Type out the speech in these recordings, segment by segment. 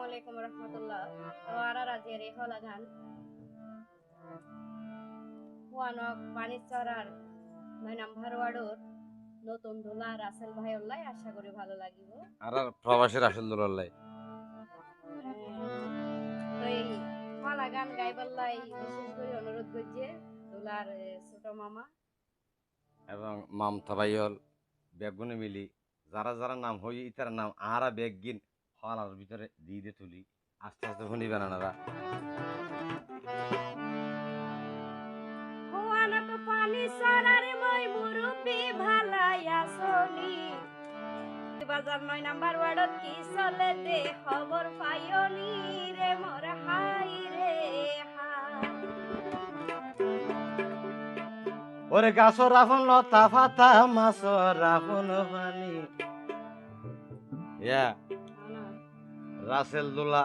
আলাইকুম রহমতুল্লাহ। তো আরা রাজিয়ার এই হলা গান ওয়ানক পানিচরার ৯ নাম্বার ওয়ার্ডর নতুন দোলা রাসেল ভাই ওল্লাই আশা করি ভালো লাগিব। আর প্রবাসী রাসেল দোলাল্লাই তো এই হলা গান গাইবাল্লাই বিশেষ করে অনুরোধ করছে দোলার ছোট মামা এবং মামতা ভাইয়ল বেগুনে মিলি যারা যারা নাম হই ইতার নাম আরা বেগিন হলার ভিতরে দিয়ে তুলি আস্তে আস্তে শুনিবেন আপনারা। ওয়ানক পানিচরার মই মুরুব্বি ভালাই আসনি বাজার ৯ নাম্বার ওয়ার্ডত কি চলে দে খবর পাইনি রে মোর হাই রে ওরে গাছর রাফন লতা ফাতা মাছর রাফন পানি রাসেল দোলা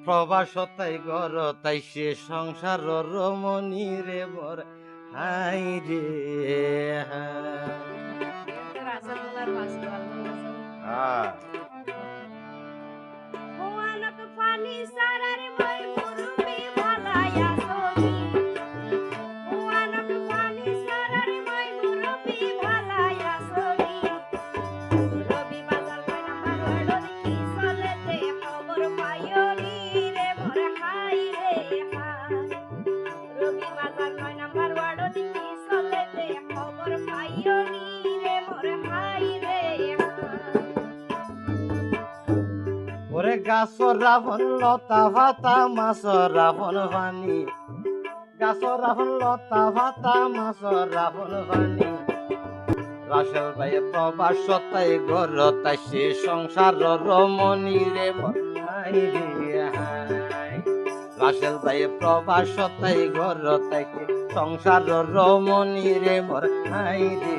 প্রবাসতাই ঘর তাই সে সংসার রমণী রে বর হাই রে রাসেল দোলার পাঁচটা হ্যাঁ ওয়ানক পানিচরার মই মুরুব্বি ভালাই আসনি ওয়ানক পানিচরার মই মুরুব্বি ভালাই আসনি রবি বাজার ৯ নাম্বার ওয়ার্ডত কি চলে দে খবর পাইনি রে মোর হাই রে রবি বাজার ৯ নাম্বার ওয়ার্ডত কি চলে দে খবর পাইনি রে মোর হাই রে ওরে গাছর রাফন লতা ফাতা মাছর রাফন পানি গাছর রাফন লতা ফাতা মাছর রাফন পানি রাসেল ভাই প্রবাসতাই ঘর তাই সে সংসার রমণী রে হাই রে হাই রাসেল ভাই প্রবাসতাই ঘর তাই সংসার রমণী রে মোর হাই রে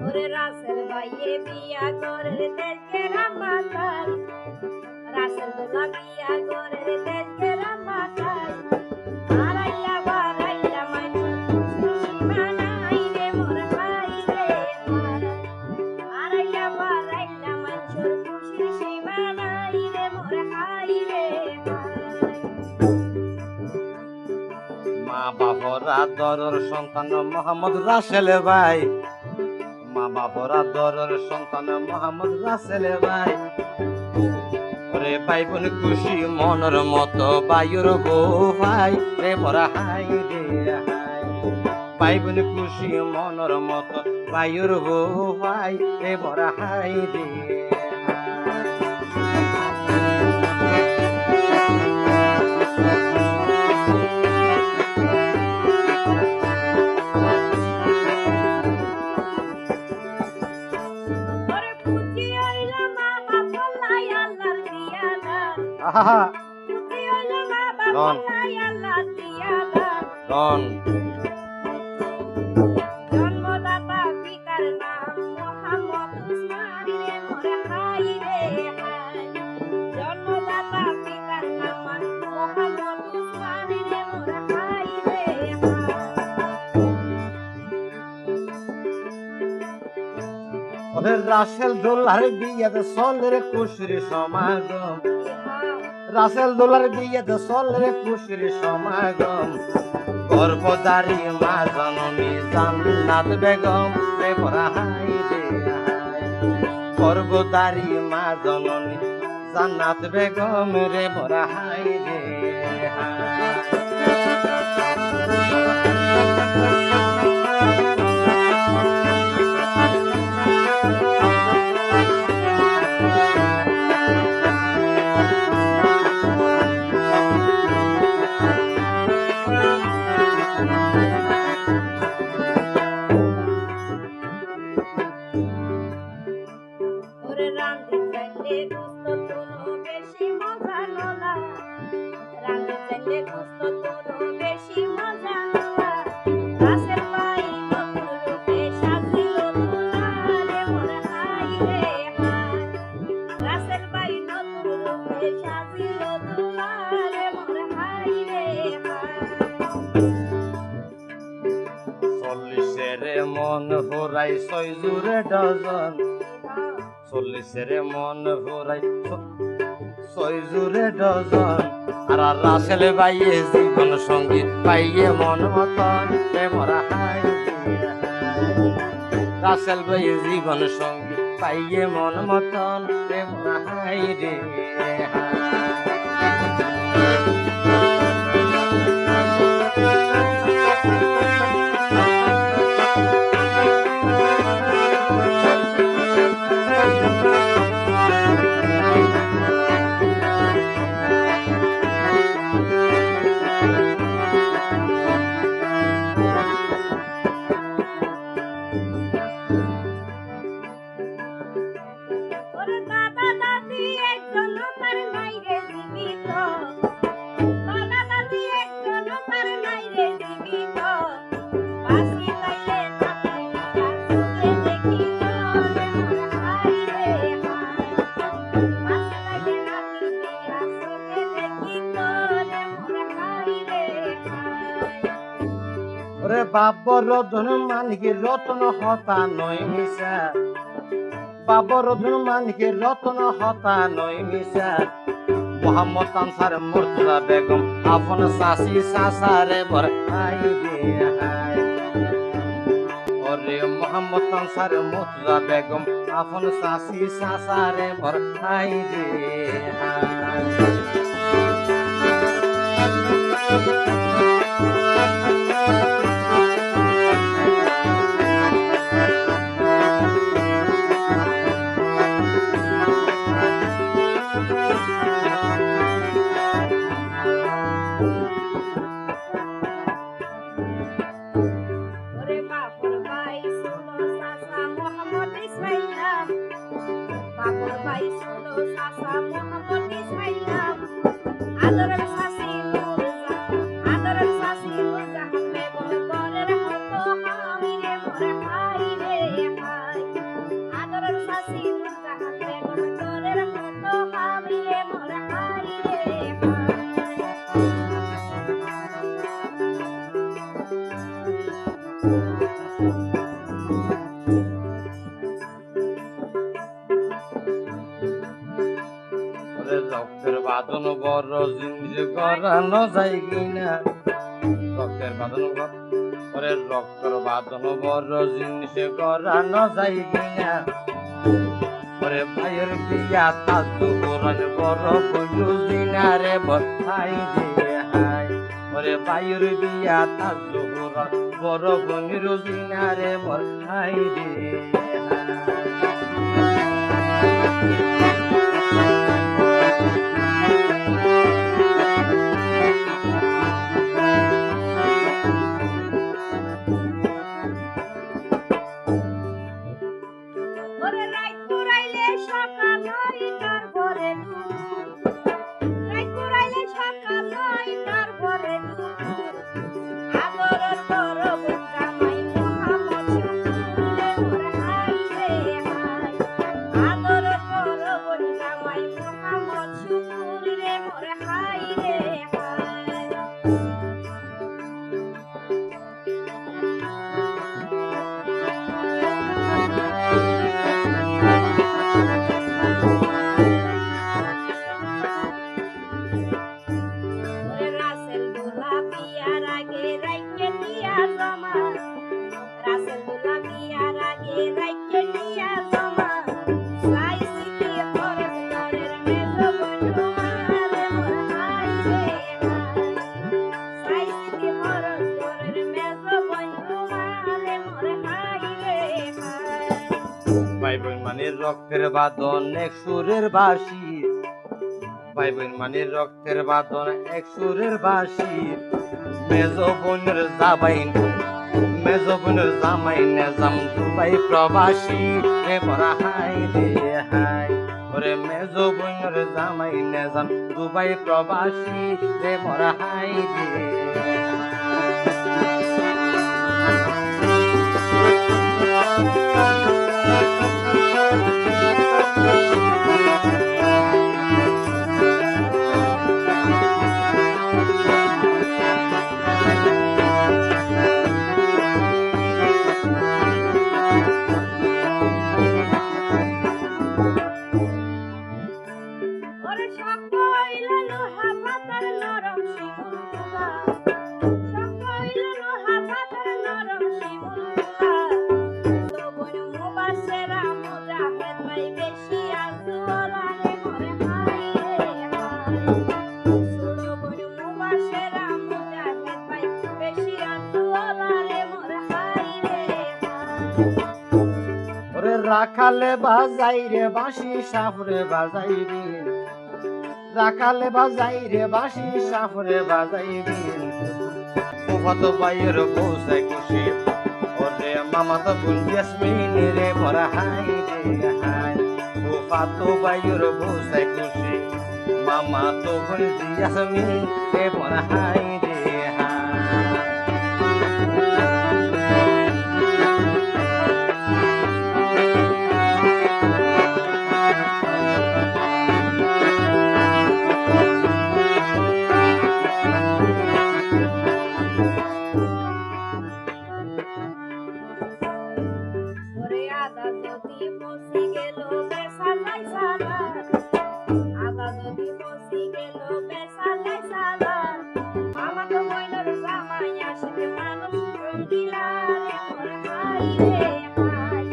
ওরে রাসেল ভাইয়ে বিয়া করে দেশকে রামাতাই রাসেল দোলা বিয়া করে দেশকে রামাতাই আরাইয়া বারাইয়া মাইনু সীমানাই রে মোর হাই রে আরাইয়া বারাইয়া মাইনু খুশির সীমানাই রে মোর হাই রে মা বাবার আদরের সন্তান মোহাম্মদ রাসেল ভাই মা বাবার আদরের সন্তান মোহাম্মদ রাসেল ভাই ওরে ভাই বোন খুশি মনের মতো বায়ুর বউ ভাই রে ভরা হাই রে হাই ভাই বোন খুশি মনের মতো বায়ুর বউ ভাই রে ভরা হাই রে ওরে পুতি হইলো মা বাপলাই আল্লাহর দিয়া দান আহা পুতি হইলো মা বাপলাই আল্লাহর দিয়া দান ডন জন্মদাতা পিতার নাম মোহাম্মদ উসমান রে মোর হাই রে হাই জন্মদাতা পিতার নাম মোহাম্মদ উসমান রে মোর হাই রে ওরে রাসেল দোলার বিয়েতে চলের খুশির সমাগম রাসেল দোলার বিয়েতে চলের খুশির সমাগম গর্ভধারী মা জননী জান্নাত বেগম রে ভরা হাই রে হাই গর্ভধারী মা জননী জান্নাত বেগম রে ভরা হাই রে হাই ওরে রান্ধি চাইলে গুস্ত তুলো বেশি মজা লোলা রান্ধি চাইলে গুস্ত তুলো বেশি মজা লোলা রাসেল ভাই নতুন রূপে মন ভরাই 6 জুড়ে ডজন 40 মন ভরাই 6 জুড়ে ডজন আর রাসেল বাইয়ে জীবন সঙ্গী পাইয়ে মন মতন রে মোরা হাই রাসেল বাইয়ে জীবন সঙ্গী পাইয়ে মন মতন রে মোরা হাই রে ওরে দাদা দাদি একজন তার নাই রে জীবিত দাদা দাদি একজন তার নাই রে জীবিত বাসি তাইলে নাতি আসতে দেখি তো রে মোর হাই রে হাই বাসি তাইলে নাতি আসতে দেখি তো রে মোর হাই রে হাই ওরে বাবর রতন মানিকে রতন হতা নয় মিশা বাবর রতন মানিকে রতন হতা নয় মিশা মোহাম্মদ আনসার মুর্তজা বেগম আপন শাসি শাসারে বর হাই রে হাই ওরে মোহাম্মদ আনসার মুর্তজা বেগম আপন শাসি শাসারে বর হাই রে হাই ওরে বাপর ভাই শোনো সাসা মোহাম্মদ ইসমাইল বাপর ভাই শোনো সাসা মোহাম্মদ ইসমাইল আদরের শাসি আদরের শাসি মুজাহাদ বেগম করের হতো আমি রে মোরে হাই রে হাই আদরের শাসি মুজাহাদ বেগম করের হতো আমি রে মোরে হাই রে ওরে রক্তের বাঁধন বড় জিনিস গড়ানো যায় কিনা রক্তের বাঁধন ওরে রক্তের বাঁধন বড় জিনিস গড়ানো যায় কিনা ওরে ভাইয়ের বিয়া তাজু কোরআন বড় বন্ধু দিনারে বসাই দে হাই ওরে ভাইয়ের বিয়া তাজু কোরআন বড় বন্ধু দিনারে বসাই দে ওরে রাত পুরাইলে সকাল হইতার পরে রাত পুরাইলে সকাল হইতার পরে আদরের বড় জামাই মোহাম্মদ শুকুরে মোর হাই রে হাই আদরের বড় জামাই মোহাম্মদ শুকুরে মোর হাই রে হাই ওরে রাসেল দুলা বিয়ার আগে রাইকে দিয়া জমা রাসেল দুলা বিয়ার আগে রাইকে দিয়া জমা সাই সিটি খরচ করের মেজো বন্ধু মারে মোর হাই রে হাই সাই সিটি খরচ করের মেজো বন্ধু মারে মোর হাই রে হাই ভাই বোন মানে রক্তের বাঁধন এক সুরের বাঁশি ভাই বোন মানে রক্তের বাঁধন এক সুরের বাঁশি মেজো বোনের জামাই নেজাম দুবাই প্রবাসী রে বরা হাই রে হাই ওরে মেজো বোনের জামাই নেজাম দুবাই প্রবাসী রে বরা হাই রে রাখালে বাজাই রে বাঁশি সাফরে বাজাই বিন রাখালে বাজাই রে বাঁশি সাফরে বাজাই বিন কত বাইয়ের বউসাই খুশি ওরে মামা তো বুঝিয়াসমিন রে মোরা হাই রে হাই ও পাতো বাইয়ের বউসাই খুশি মামা তো বুঝিয়াসমিন রে মোরা হাই রে হাই ওরে আদা যদি মসি গেল বেসালাই সালা আদা যদি মসি গেল বেসালাই সালা মামা তো বইনর জামাই আসে মানুষ রঙ্গিলা রে মোর হাই রে হাই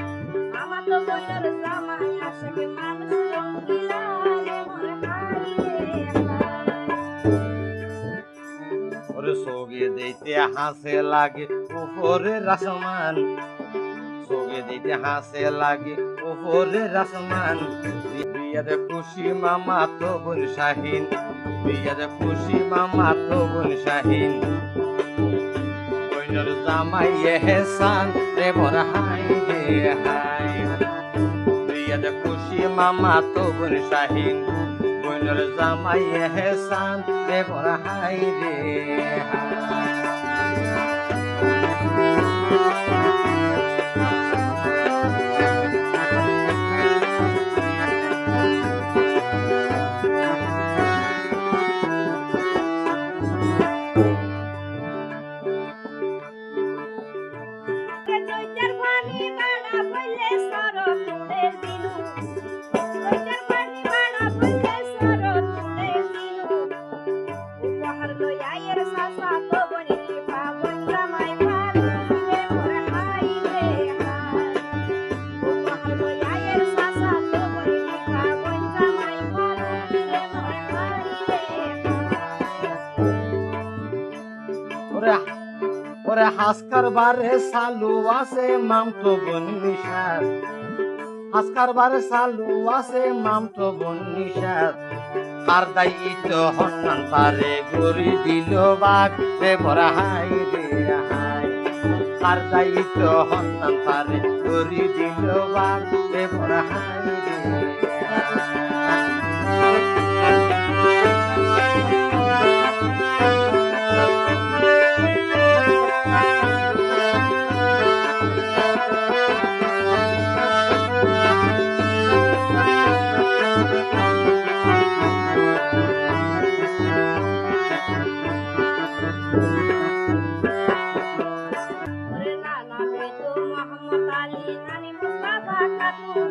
মামা তো বইনর জামাই আসে মানুষ রঙ্গিলা রে মোর হাই রে হাই ওরে সোগে দিতে হাসে লাগে উপরে রাসমান সোগে দিতে হাসে লাগে উপরে রাসমান বিয়াতে খুশি মামা তো বোন শাহিন বিয়াতে খুশি মামা তো বোন শাহিন কইনর জামাই এহসান রে মোরা হাই রে হাই বিয়াতে খুশি মামা তো বোন শাহিন কইনর জামাই এহসান রে মোরা হাই রে হাই চৈতার পানি বাড়া বইলে সরল তুলে দিলু চৈতার পানি বাড়া বইলে সরল তুলে দিলু উপহার লইয়া এর সাসা তো বনি পাবন জামাই ভালো রে মোর হাই রে হাই উপহার লইয়া এর সাসা তো বনি পাবন জামাই ভালো রে মোর হাই রে ওরে ওরে হাসকার বারে সালু আছে মাম তো বন্নিশার হাসকার বারে সালু আছে মাম তো বন্নিশার আর দাই তো হন্নান পারে গরি দিল বাগ রে মোরা হাই রে হাই আর দাই তো হন্নান পারে গরি দিল বাগ রে মোরা হাই রে ওরে নানা মৃদু মোহাম্মদ আলী নানি মুস্তাফা খাতুন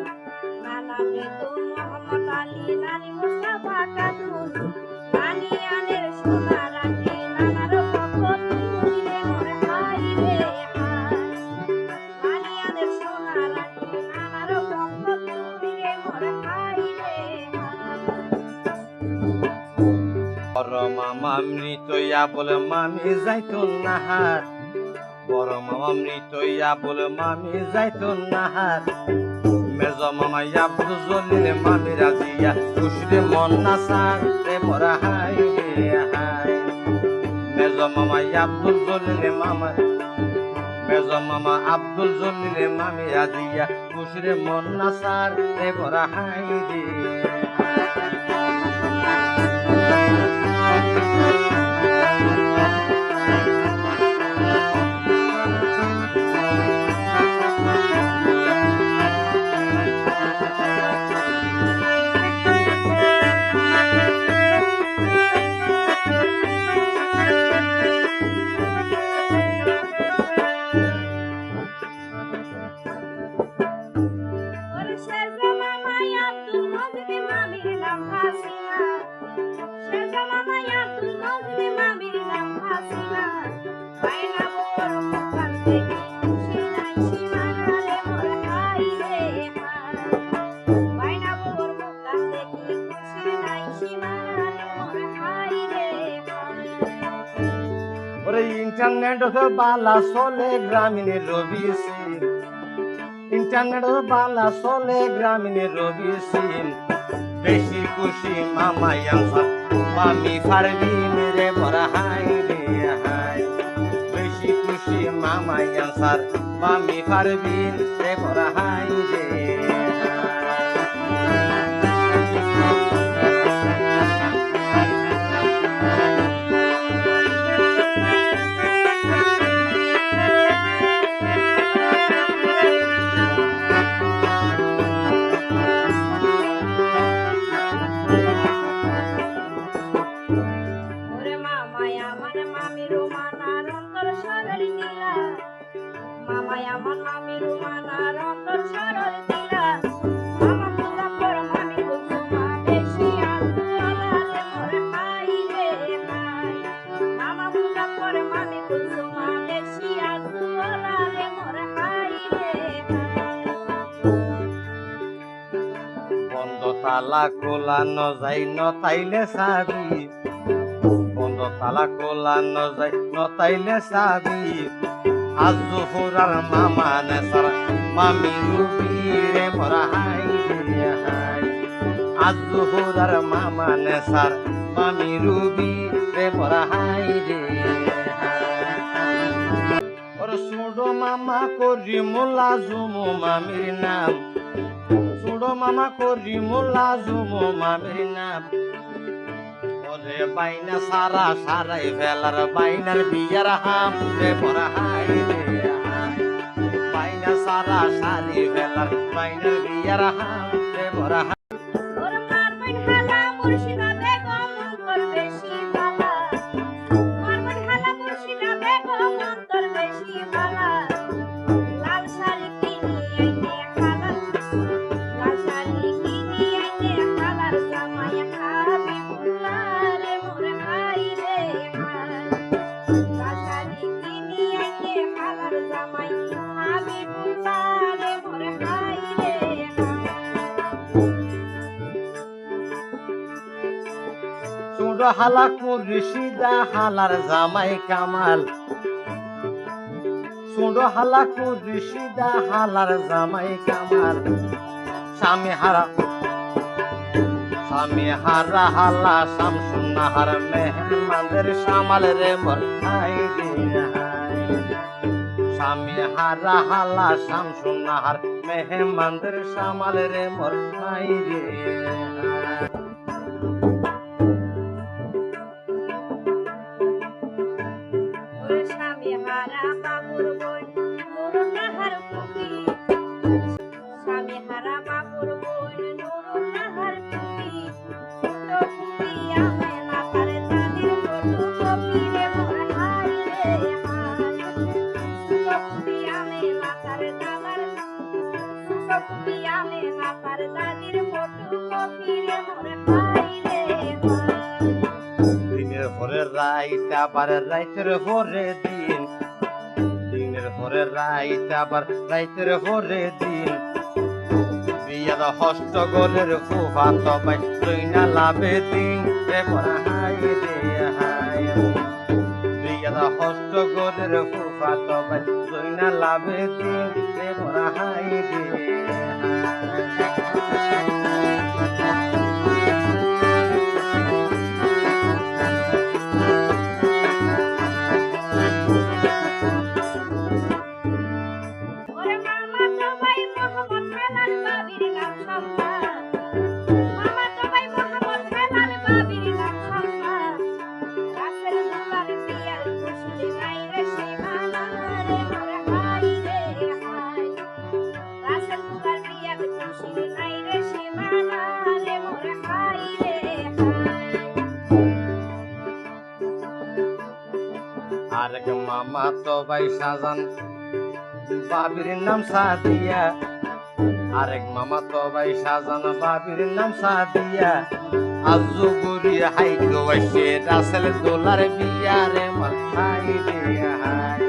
নানা মৃদু মোহাম্মদ আলী নানি মুস্তাফা খাতুন নানি আনের সোনা রাখি নানার পক্ষ তুলিলে মোর হাই রে হাই নানি আনের সোনা রাখি নানার পক্ষ তুলিলে মোর হাই রে হাই বড় মামা মৃতইয়া বলে মামি যাইতো নাহার বড় মামা মৃতইয়া বলে মামি যাইতো নাহার মেজ মামা আব্দুল জলিল মামি রাজিয়া খুশরে মন না সার রে মোরা হাই রে হাই মেজ মামা আব্দুল জলিল মামা মেজ মামা আব্দুল জলিল মামি রাজিয়া খুশরে মন না সার রে মোরা হাই রে ওরে শেরজা মামাই আব্দুল মজিদ মামির নাম হাসিনা শেরজা মামাই আব্দুল মজিদ মামির নাম হাসিনা বাইনা মোর মুখান দেখি খুশি নাই সীমানা রে মোর হাই রে হাই বাইনা মোর মুখান দেখি খুশি নাই সীমানা রে মোর হাই রে হাই ওরে ইন্টারনেট বালা চলে গ্রামীণ রবি সিং ইন্টারনেটের বালা চলে গ্রামীণ রবি সিম বেশি খুশি মামাই আনসার মামি পারবিন রে বড় হাই রে হাই বেশি খুশি মামাই আনসার মামি পারবিন রে বড় হাই রে ওরে মামাই আমার মামি রোমানার অন্তর সরল দিলা মামাই আমার মামি রোমানার অন্তর সরল দিলা মামা মুজাফর মামি কুসুমা বেশি আলু আলালে মোর হাই রে হাই মামা মুজাফর মামি কুসুমা বেশি আলু আলালে মোর হাই রে বন্ধ তালা খোলা ন যাই ন তাইলে চাবি বন্ধ তালা খোলা ন যাই ন তাইলে চাবি আজ জোহরার মামা নেসার মামি রুবি রে মরা হাই রে হাই আজ জোহরার মামা নেসার মামি রুবি রে মরা হাই রে ওর সুডো মামা করি মোলা জুমু মামির নাম সুডো মামা করি মোলা জুমু মামির নাম ওরে বাইনা সারা সারাই ফেলার বাইনার বিয়ার হাম রে পরা হাই রে হাই বাইনা সারা সারি ফেলার বাইনার বিয়ার হাম রে পরা হাই ওর মারবেন হালা মুর্শিদা বেগম অন্তর বেশি বালা মারবেন হালা মুর্শিদা বেগম অন্তর বেশি বালা লাল শাড়ি কিনি আইনে হালাল লাল শাড়ি কিনি আইনে হালাল জামাই হাবিবুল্লাহ রে মোর হাই রে হাই লাল শাড়ি কিনি আইনে হালাল জামাই হাবিবুল্লাহ রে মোর হাই রে সুডো হালা কুরি সিদা হালার জামাই কামাল সুডো হালা কুরি সিদা হালার জামাই কামাল স্বামী হারা হালা শামসুন্নাহার মেহমানদের সামাল রে মোর হাই রে হাই স্বামী হারা হালা শামসুন্নাহার মেহমানদের সামাল রে মোর হাই রে হাই ওরে স্বামী হারা বাবুর বোন নুরুন্নাহার পুতি স্বামী হারা বাবুর বোন নুরুন্নাহার পুতি তো পুতি আমে মাথার দাদির ফটো কপি রে মোর হাই রে হাই তো পুতি আমে মাথার দাদার তো পুতি আমে মাথার দাদির ফটো কপি রে মোর হাই রে হাই দিনের পরে রাইত আবার রাইতের পরে দিন দিনের পরে রাইত আবার রাইতের পরে দিন বিয়ার হস্ত গলের ফুফা তবাই তুইনা লাভে দিন রে পরা হাই রে হাই বিয়ার হস্ত গলের ফুফা তবাই তুইনা লাভে দিন রে পরা হাই রে ওরে মামা তো ভাই মোহাম্মদ হেলাল বাবির নাম শম্পা মামা তো ভাই মোহাম্মদ হেলাল বাবির নাম শম্পা রাসেল দুলার বিয়ার খুশি নাই রে সীমানা রে মোর হাই রে হাই রাসেল দুলার বিয়ার খুশি নাই রে সীমানা রে মোর হাই রে হাই আরেক মামা তো ভাই সাজান বাবির নাম সাদিয়া আরেক মামা তো ভাই সাজান বাবির নাম সাদিয়া আজু গুরি হাই গোয়াইছে রাসেল দোলার বিয়া রে মোর হাই রে হাই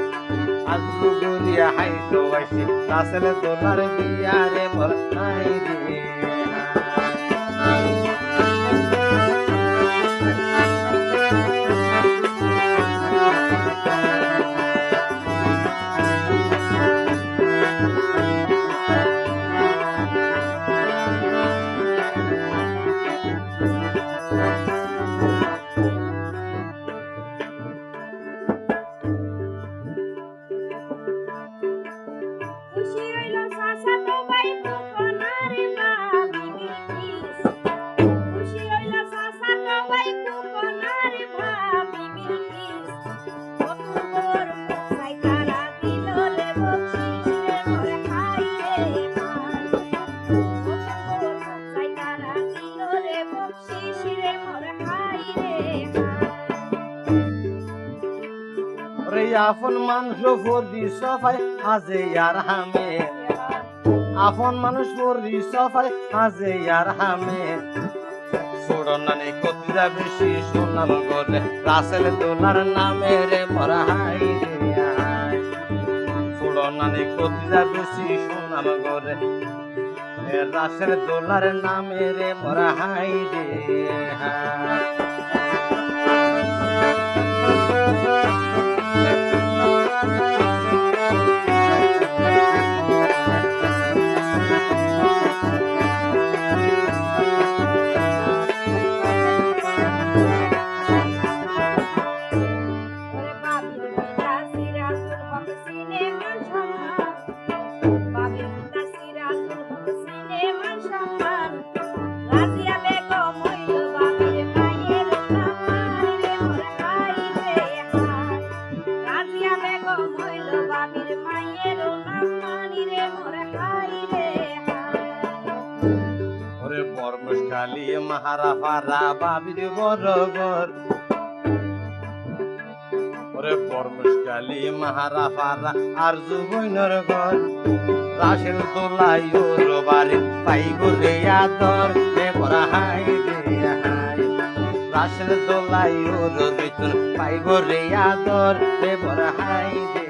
আজু গুরি হাই গোয়াইছে রাসেল দোলার বিয়া রে মোর হাই রে খুশি রইল চাচাতো ভাই ফুকনারে ভাবি বিলকিস খুশি রইল চাচাতো ভাই ফুকনারে ভাবি বিলকিস নতুন বর মুখ চাই তারা দিল রে বকশিস রে মোর হাই রে হাই নতুন বর মুখ চাই তারা দিল রে বকশিস রে মোর হাই রে ওরে আপন মানুষ ফরি সফাই হাজে আর হামে আপন মানুষ ফরি সফাই হাজে আর হামে সুরনানি কতিরা বেশি সুনাম করে রাসেল দোলার নামে রে মরা হাই রে হাই সুরনানি কতিরা বেশি সুনাম করে রাসেল দোলার নামে রে মরা হাই রে হাই ওরে বাবির পিতা সিরাজুল হক সিনেমান সম্মান বাবির পিতা সিরাজুল হক সিনেমান সম্মান রাজিয়া বেগম হইল বাবির মায়ের নাম রে মোর হাই রে হাই রাজিয়া বেগম হইল বাবির মায়ের নাম রে মোর হাই রে হাই ওরে বর্মশালী মাহারা ফারা বাবির বরগর ওরে বর্মশালী মাহারা ফারা আর জুবইনর ঘর রাসেল দোলাই ওর বাড়ি পাই গোরে আদর রে বড় হাই রে হাই রাসেল দোলাই ওর বেতন পাই গোরে আদর রে বড় হাই রে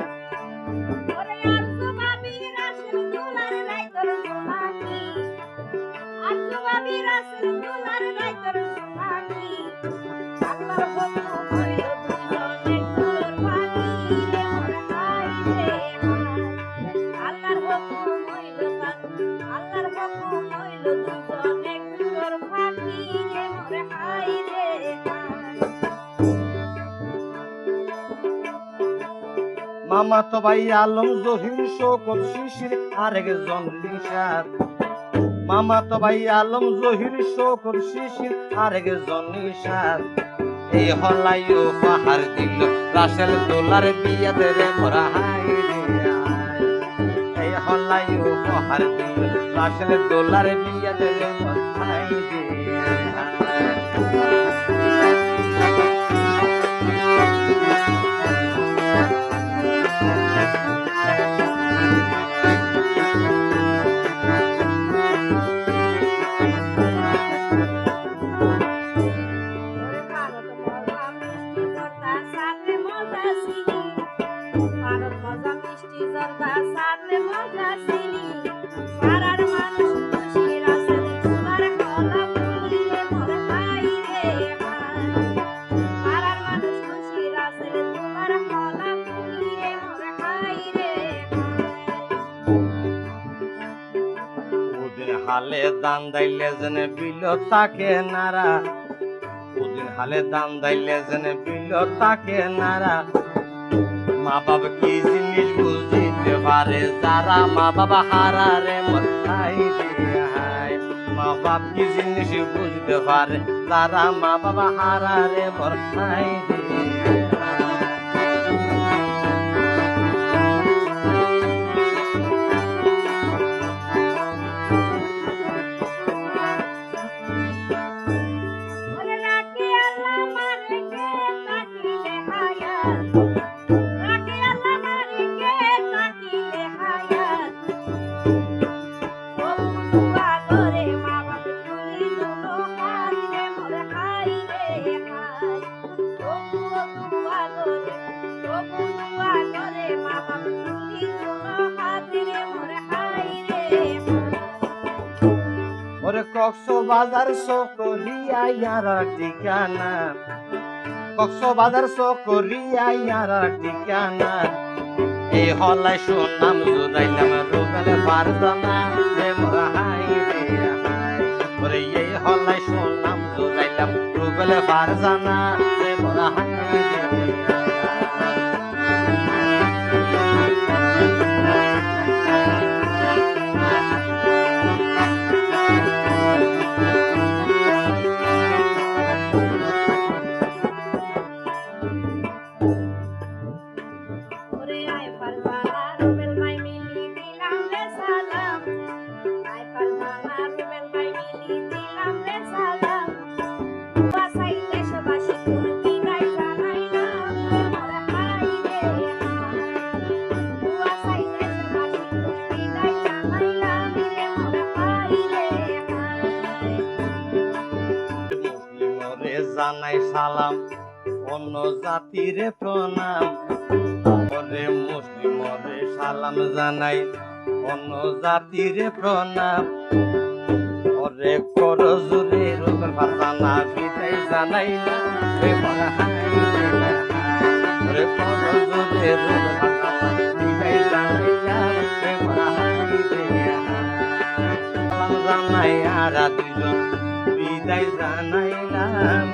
ওরে আরজু বাবি রাসেল দুলার রাইতর সুহাগী আরজু বাবি রাসেল দুলার রাইতর সুহাগী আল্লাহর হুকুম হইল দুজনে তোর পাখি রে মোর হাই রে হাই আল্লাহর হুকুম হইল আল্লাহর হুকুম হইল দুজনে তোর পাখি রে মোর হাই রে হাই মামা তো ভাই আলম জহির শোকত শিশির আরেকজন নিশার মামা তো ভাই আলম জহির শোকত শিশির আরেকজন নিশার এই হলাইও পাহাড় দিল রাসেল দোলার বিয়াতে রে মোরা হাই রে হাই এই হলাইও পাহাড় দিল রাসেল দোলার বিয়াতে রে মোরা হাই রে ওরে ভারত মজা মিষ্টি জর্দা সাথে মজা চিনি ভারত মজা মিষ্টি জর্দা সাথে মজা চিনি পাড়ার মানুষ খুশি রাসেল দুলার কলা ফুলি রে মোর হাই রে হাই পাড়ার মানুষ খুশি রাসেল দুলার কলা ফুলি রে মোর হাই রে ওদিন হালে দান দাইলে যেন বিল তাকে নারা ওদিন হালে দান দাইলে যেন বিল তাকে নারা মা বাবা কি জিনিস বুঝিতে পারে যারা মা বাবা হারা রে মাই রে হাই মা বাপ কি জিনিস বুঝতে পারে যারা মা বাবা হারা রে মাই রে ওরে রাখি আল্লাহ মারে কে তাকিলে হায়াত রাখি আল্লাহ মারে কে তাকিলে হায়াত ও বুয়া করে মা বাপ তুলি দুনো হাত রে মোর হাই রে হাই ও বুয়া করে মা বাপ তুলি দুনো হাত রে মোর হাই রে ওরে কক্সবাজার সকরিয়া ইয়ার ঠিকানা কক্সবাজার সকরিয়া ইয়ার ঠিকানা এই হলাই সুনাম জুড়াইলাম রুবেল ফারজানা রে মোরা হাই রে হাই ওরে এই হলাই সুনাম জুড়াইলাম রুবেল ফারজানা রে মোরা হাই রে হাই ওরে আয় ফারজানা রুবেল ভাই মিলি দিলাম রে সালাম আয় ফারজানা রুবেল ভাই মিলি দিলাম রে সালাম বাসাই দেশবাসী তোর বিদায় জানাইলাম মোরা হাই রে হাই বাসাই দেশবাসী তোর বিদায় জানাইলাম রে মোরা হাই রে হাই মুসলিমরে জানাই সালাম অন্য জাতিরে প্রণাম ওরে মুসলিমরে সালাম জানাই অন্য জাতিরে প্রণাম ওরে কর জুরে রুবেল ফারজানা বিদায় জানাইলাম রে মোরা হাই রে হাই ওরে কর জুরে রুবেল ফারজানা বিদায় জানাইলাম রে মোরা হাই রে হাই সালাম জানাই আর দুজন বিদায় জানাইলাম